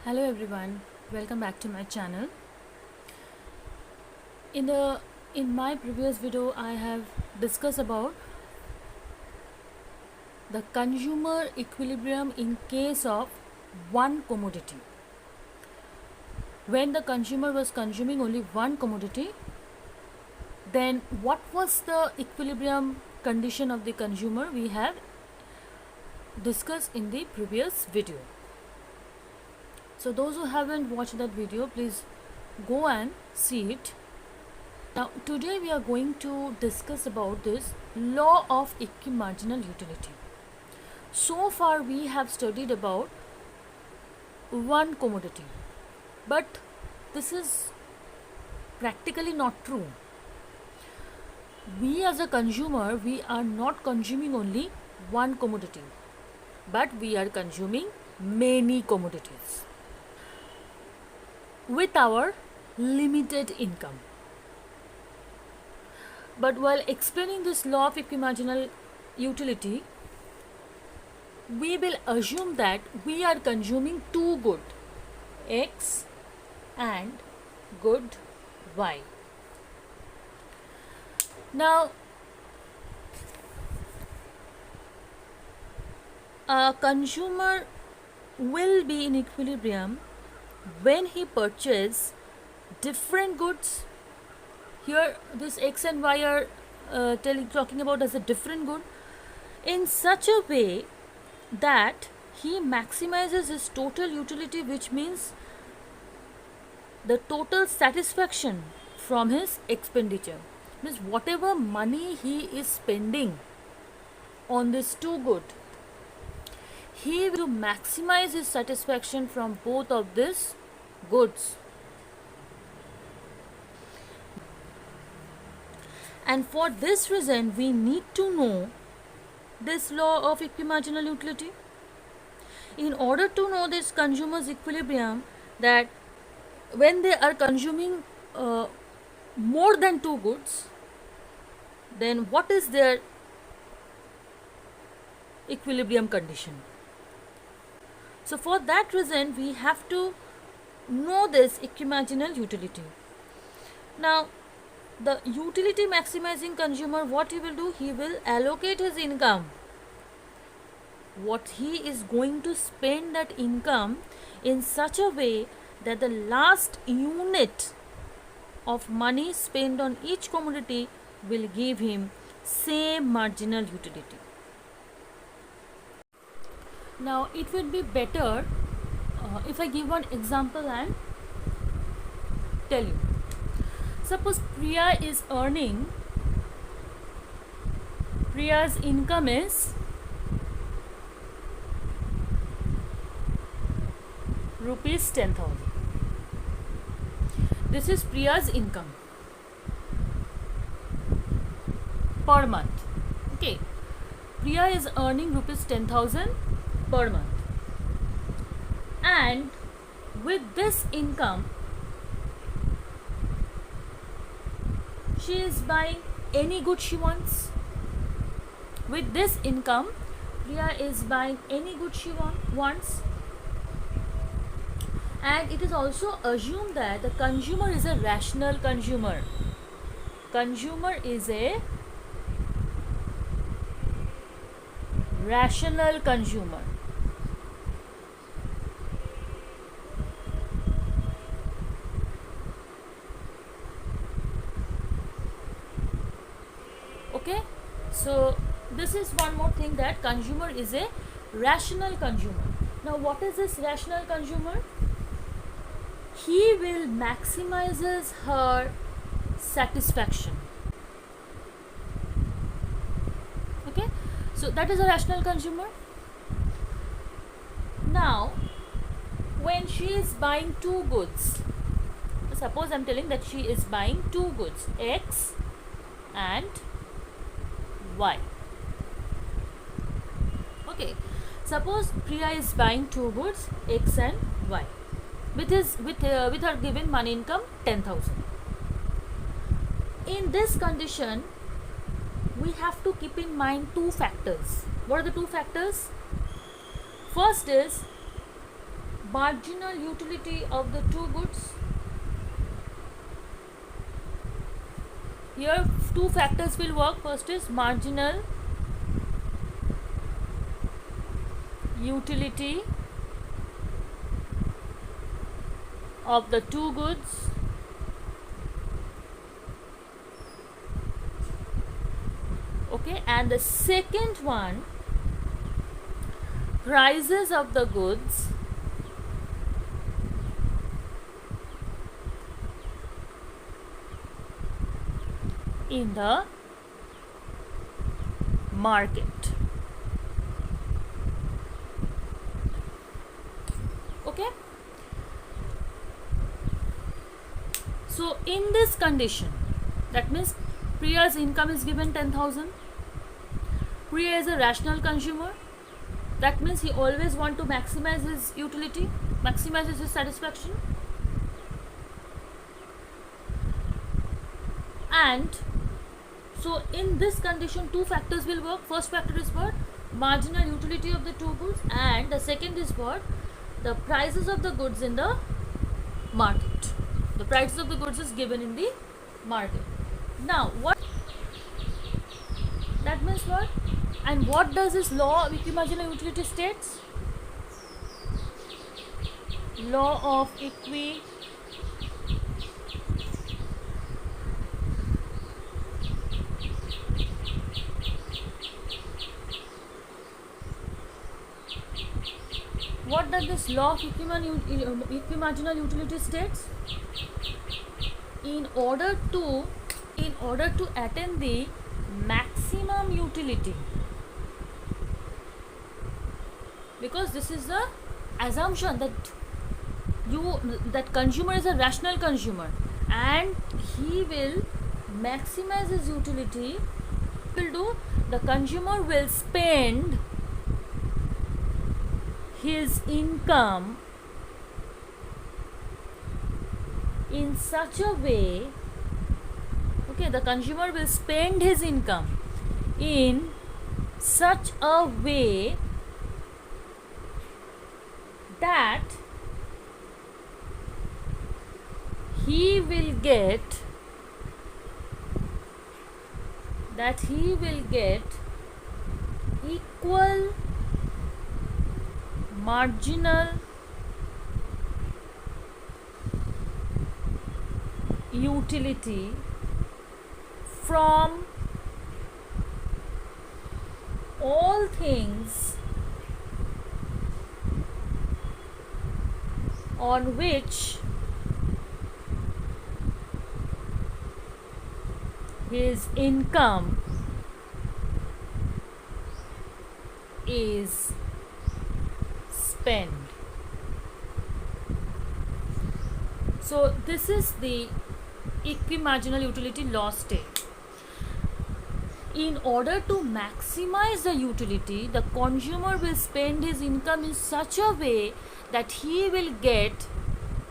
Hello everyone, welcome back to my channel. In my previous video I have discussed about the consumer equilibrium in case of one commodity. When the consumer was consuming only one commodity, then what was the equilibrium condition of the consumer we have discussed in the previous video. So those who haven't watched that video, please go and see it. Now today we are going to discuss about this law of equi marginal utility. So far we have studied about one commodity, but this is practically not true. We as a consumer, we are not consuming only one commodity, but we are consuming many commodities with our limited income. But while explaining this law of equimarginal utility, we will assume that we are consuming two goods, X and good Y. Now, a consumer will be in equilibrium when he purchases different goods. Here this X and Y are talking about as a different good in such a way that he maximizes his total utility, which means the total satisfaction from his expenditure. Means whatever money he is spending on this two good, he will maximize his satisfaction from both of these goods. And for this reason, we need to know this law of equimarginal utility. In order to know this consumer's equilibrium, that when they are consuming more than two goods, then what is their equilibrium condition? So for that reason, we have to know this equimarginal utility. Now, the utility maximizing consumer, what he will do? He will allocate his income. What he is going to spend that income in such a way that the last unit of money spent on each commodity will give him same marginal utility. Now it would be better if I give one example and tell you. Suppose Priya's income is rupees 10,000. This is Priya's income per month. Okay, Priya is earning rupees 10,000 per month, and with this income she is buying any good she wants. With this income, Priya is buying any good she wants. And it is also assumed that the consumer is a rational consumer. Consumer is a rational consumer. Okay, so this is one more thing, that consumer is a rational consumer. Now what is this rational consumer? He will maximizes her satisfaction. Okay, so that is a rational consumer. Now when she is buying two goods, suppose I'm telling that she is buying two goods, X and Y. Okay, suppose Priya is buying two goods, X and Y, with her given money income 10,000. In this condition, we have to keep in mind two factors. What are the two factors? First is marginal utility of the two goods. Here two factors will work. First is marginal utility of the two goods okay, and the second one, prices of the goods in the market. Okay, so in this condition, that means Priya's income is given 10,000. Priya is a rational consumer. That means he always want to maximize his utility, maximizes his satisfaction. And so in this condition, two factors will work. First factor is what? Marginal utility of the two goods, and the second is what? The prices of the goods in the market. The prices of the goods is given in the market. Now what? That means what? And what does this law of equimarginal utility states? Law of equi what does this law of equimarginal utility states? In order to attain the maximum utility, because this is the assumption that consumer is a rational consumer and he will maximize his utility. Will do, the consumer will spend his income in such a way, okay, the consumer will spend his income in such a way that he will get equal marginal utility from all things on which his income is spent. So this is the equimarginal utility law state. In order to maximize the utility, the consumer will spend his income in such a way that he will get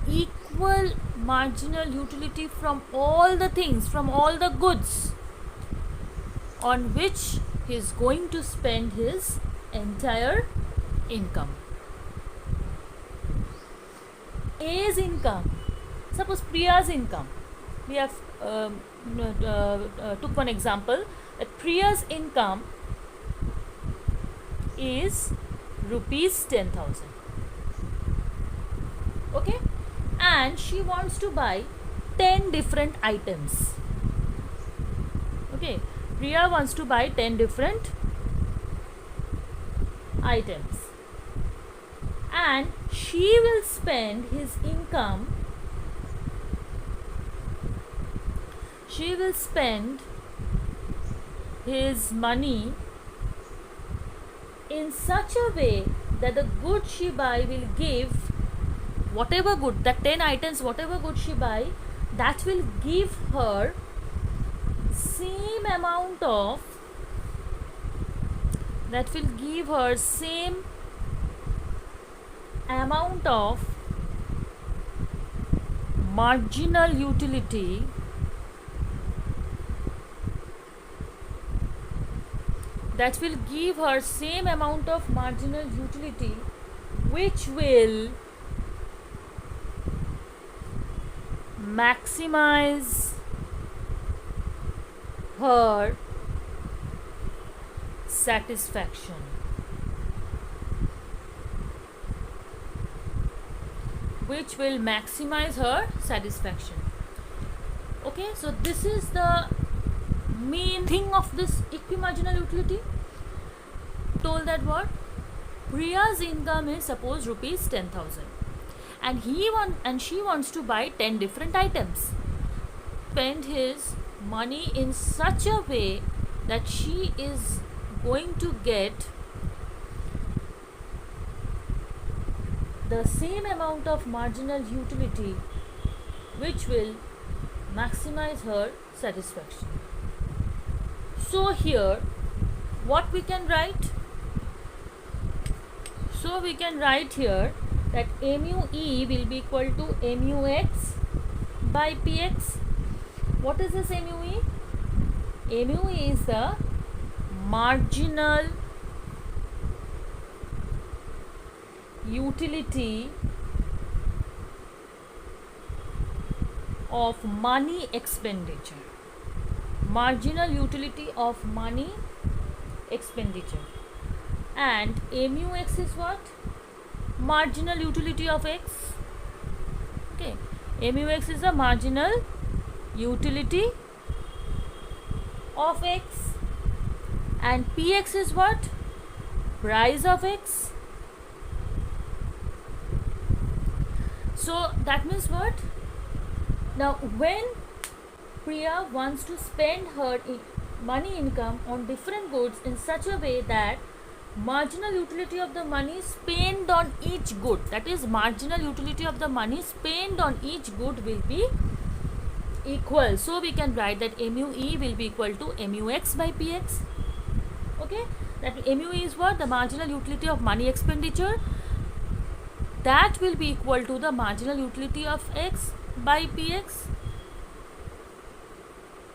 equal marginal utility from all the things, from all the goods on which he is going to spend his entire income. A's income, suppose Priya's income, we have took one example that Priya's income is rupees 10,000, okay, and she wants to buy 10 different items. Okay, Priya wants to buy 10 different items and she will spend his income, she will spend his money in such a way that the good she buy will give whatever good, that 10 items, whatever good she buy, that will give her same amount of, marginal utility which will maximize her satisfaction. Which will maximize her satisfaction. Okay, so this is the main thing of this equimarginal utility. Told that what? Priya's income is suppose rupees 10,000 and she wants to buy 10 different items. Spend his money in such a way that she is going to get the same amount of marginal utility which will maximize her satisfaction. So here what we can write? So we can write here that mu E will be equal to mu X by Px. What is this mu E? Mu E is the marginal utility of money expenditure. Marginal utility of money expenditure. And mu X is what? Marginal utility of X. Okay, mu X is the marginal utility of X, and Px is what? Price of X. So that means what? Now when Priya wants to spend her money income on different goods in such a way that marginal utility of the money spent on each good, that is marginal utility of the money spent on each good will be equal. So we can write that mu E will be equal to mu X by Px. Okay, that mu E is what? The marginal utility of money expenditure. That will be equal to the marginal utility of X by Px.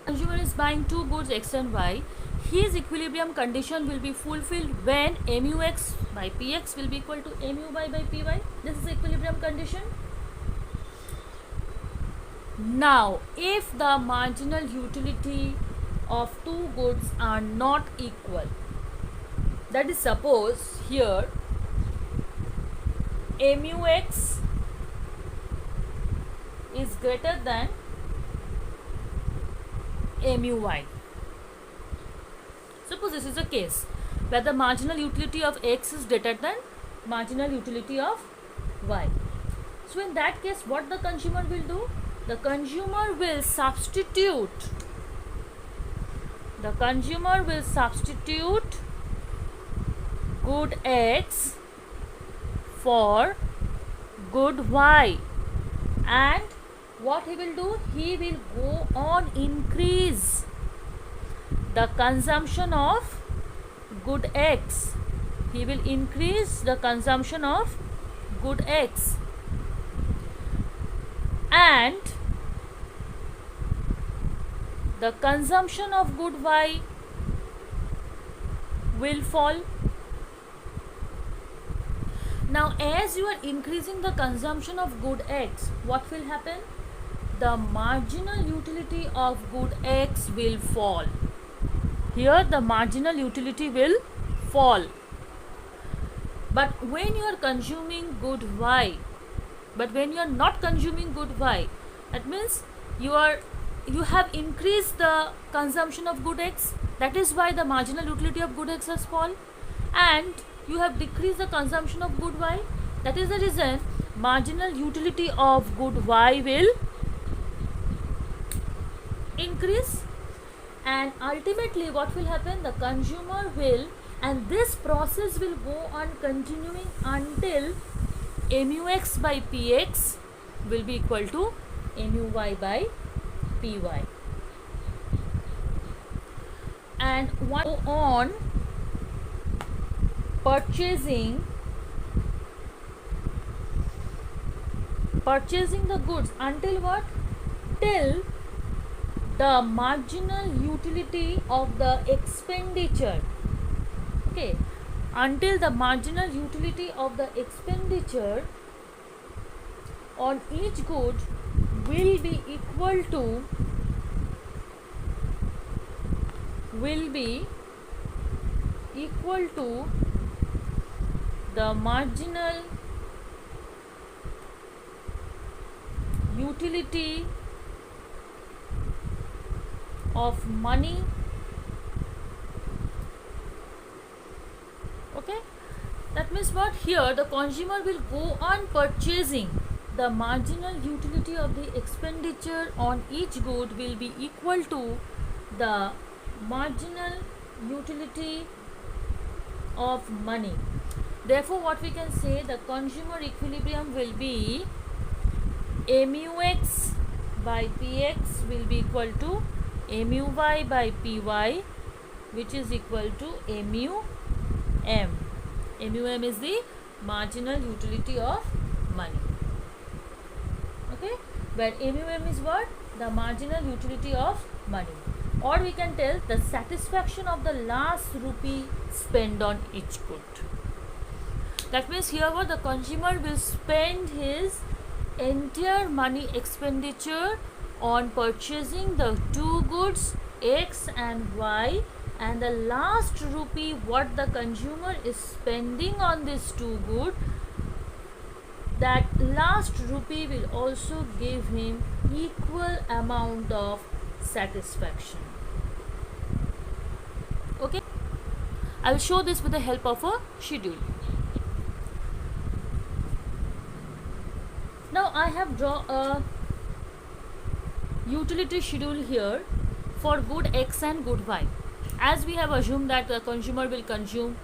Consumer is buying two goods X and Y. His equilibrium condition will be fulfilled when mu X by Px will be equal to mu Y by Py. This is equilibrium condition. Now, if the marginal utility of two goods are not equal, that is suppose here mu X is greater than mu Y. Suppose this is the case where the marginal utility of X is greater than marginal utility of Y. So in that case, what the consumer will do? The consumer will substitute good X for good Y, and what he will do? He will go on increase the consumption of good X. He will increase the consumption of good X, and the consumption of good Y will fall. Now as you are increasing the consumption of good X, what will happen? The marginal utility of good X will fall. Here the marginal utility will fall. But when you are consuming good Y, but when you are not consuming good Y, that means you have increased the consumption of good X. That is why the marginal utility of good X has fallen, and you have decreased the consumption of good Y. That is the reason marginal utility of good Y will increase, and ultimately what will happen? The consumer will, and this process will go on continuing until mu X by Px will be equal to mu Y by Py, and one go on purchasing the goods until what? Till the marginal utility of the expenditure. Okay, until the marginal utility of the expenditure on each good will be equal to the marginal utility of money. Okay, that means what? Here the consumer will go on purchasing. The marginal utility of the expenditure on each good will be equal to the marginal utility of money. Therefore, what we can say, the consumer equilibrium will be mu x by px will be equal to mu y by py, which is equal to mu m. Mu m is the marginal utility of money. Okay, where mu m is what? The marginal utility of money. Or we can tell the satisfaction of the last rupee spent on each good. That means here what, the consumer will spend his entire money expenditure on purchasing the two goods X and Y, and the last rupee what the consumer is spending on these two goods, that last rupee will also give him equal amount of satisfaction. Okay, I will show this with the help of a schedule. Now I have drawn a utility schedule here for good X and good Y. As we have assumed that the consumer will consume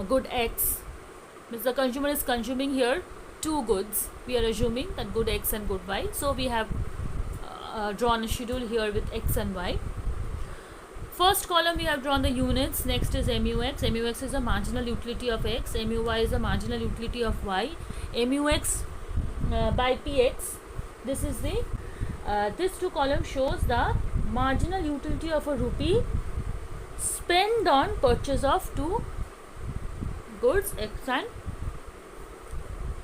good X, means the consumer is consuming here two goods. We are assuming that good X and good Y. So we have drawn a schedule here with X and Y. First column we have drawn the units. Next is mu x. Mu x is a marginal utility of X. Mu y is a marginal utility of Y. Mu x by px. This is the this two columns shows the marginal utility of a rupee spent on purchase of two goods X and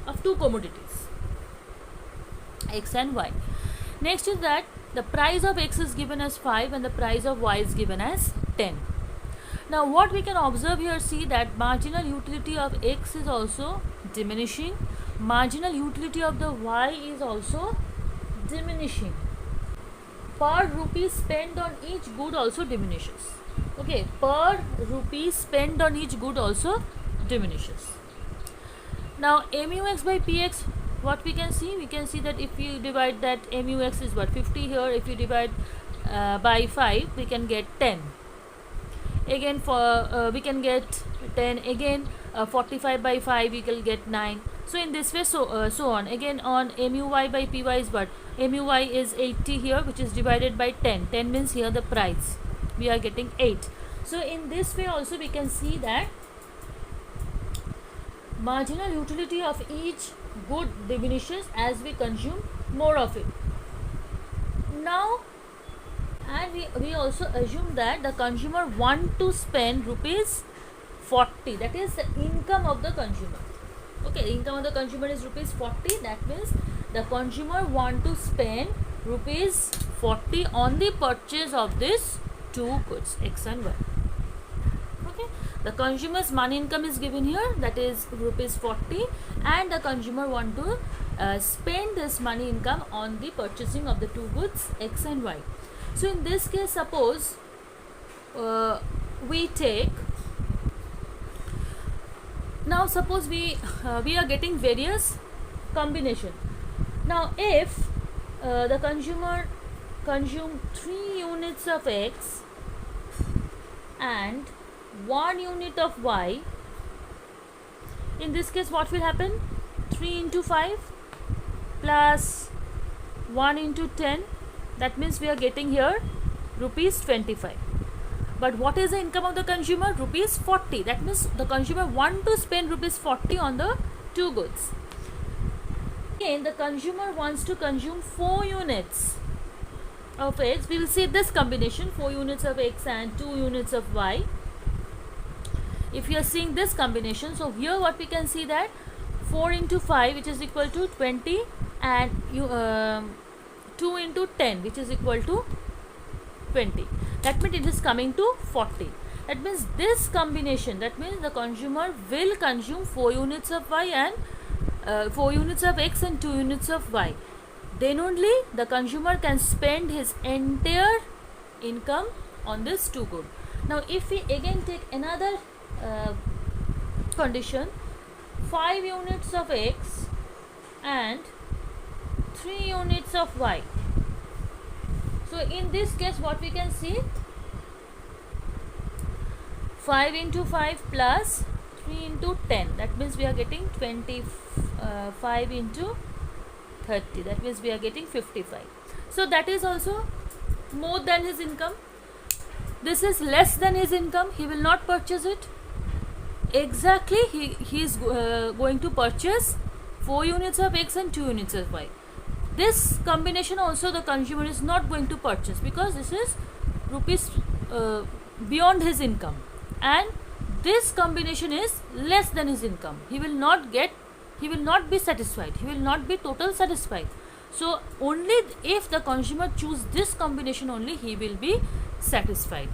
of two commodities X and Y. Next is that the price of X is given as 5 and the price of Y is given as 10. Now what we can observe here, see that marginal utility of X is also diminishing, marginal utility of the Y is also diminishing. Per rupee spent on each good also diminishes. Okay, per rupee spent on each good also diminishes. Now mu x by px, what we can see? We can see that if you divide that, mu x is what, 50 here. If you divide by 5, we can get 10. Again for we can get 10 again. 45 by 5 we will get 9. So in this way, so on. Again on mu y by py is what? Mu y is 80 here, which is divided by 10. 10 means here the price. We are getting 8. So in this way also we can see that marginal utility of each good diminishes as we consume more of it. Now, and we also assume that the consumer want to spend rupees 40. That is the income of the consumer. Okay, income of the consumer is rupees 40. That means the consumer want to spend rupees 40 on the purchase of these two goods X and Y. Okay, the consumer's money income is given here, that is rupees 40, and the consumer want to spend this money income on the purchasing of the two goods X and Y. So in this case, suppose we take, now suppose we are getting various combination. Now if the consumer consume 3 units of X and 1 unit of Y, in this case what will happen? 3 into 5 plus 1 into 10, that means we are getting here rupees 25. But what is the income of the consumer? Rupees 40. That means the consumer want to spend rupees 40 on the two goods. Again, the consumer wants to consume 4 units of X. We will see this combination, 4 units of X and 2 units of Y. If you are seeing this combination, so here what we can see, that 4 into 5, which is equal to 20, and 2 into 10, which is equal to 20. That means it is coming to 40. That means this combination, that means the consumer will consume 4 units of y and 4 units of x and 2 units of y. Then only the consumer can spend his entire income on this two good. Now if we again take another condition, 5 units of x and 3 units of y. So in this case what we can see, 5 into 5 plus 3 into 10, that means we are getting 25 into 30, that means we are getting 55. So that is also more than his income. This is less than his income, he will not purchase it. Exactly, he is going to purchase 4 units of x and 2 units of y. This combination also the consumer is not going to purchase, because this is rupees beyond his income, and this combination is less than his income. He will not be satisfied, he will not be total satisfied. So only if the consumer choose this combination only he will be satisfied.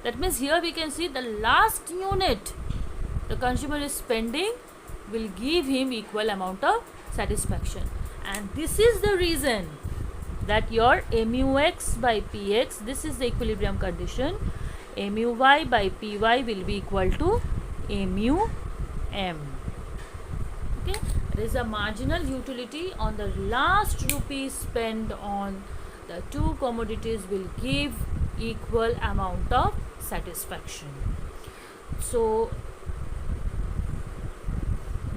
That means here we can see the last unit the consumer is spending will give him equal amount of satisfaction. And this is the reason that your mu(x) by px, this is the equilibrium condition, mu(y) by py will be equal to mu(m). Okay, there is a marginal utility on the last rupee spent on the two commodities will give equal amount of satisfaction. So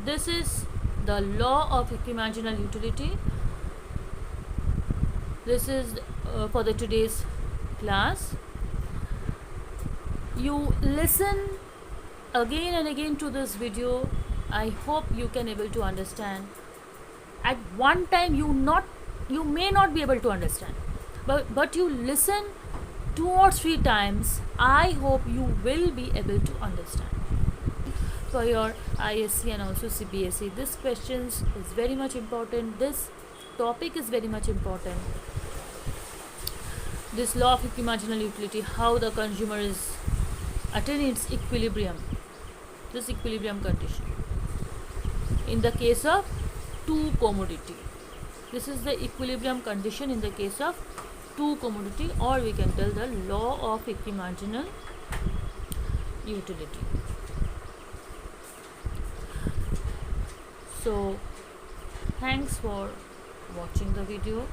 this is the law of equimarginal utility. This is for the today's class. You listen again and again to this video. I hope you can able to understand. At one time you may not be able to understand, but you listen 2 or 3 times, I hope you will be able to understand. For your ISC and also CBSE, this questions is very much important. This topic is very much important. This law of equimarginal utility, how the consumer is attaining its equilibrium, this equilibrium condition in the case of two commodity. This is the equilibrium condition in the case of two commodity, or we can tell the law of equimarginal utility. So thanks for watching the video.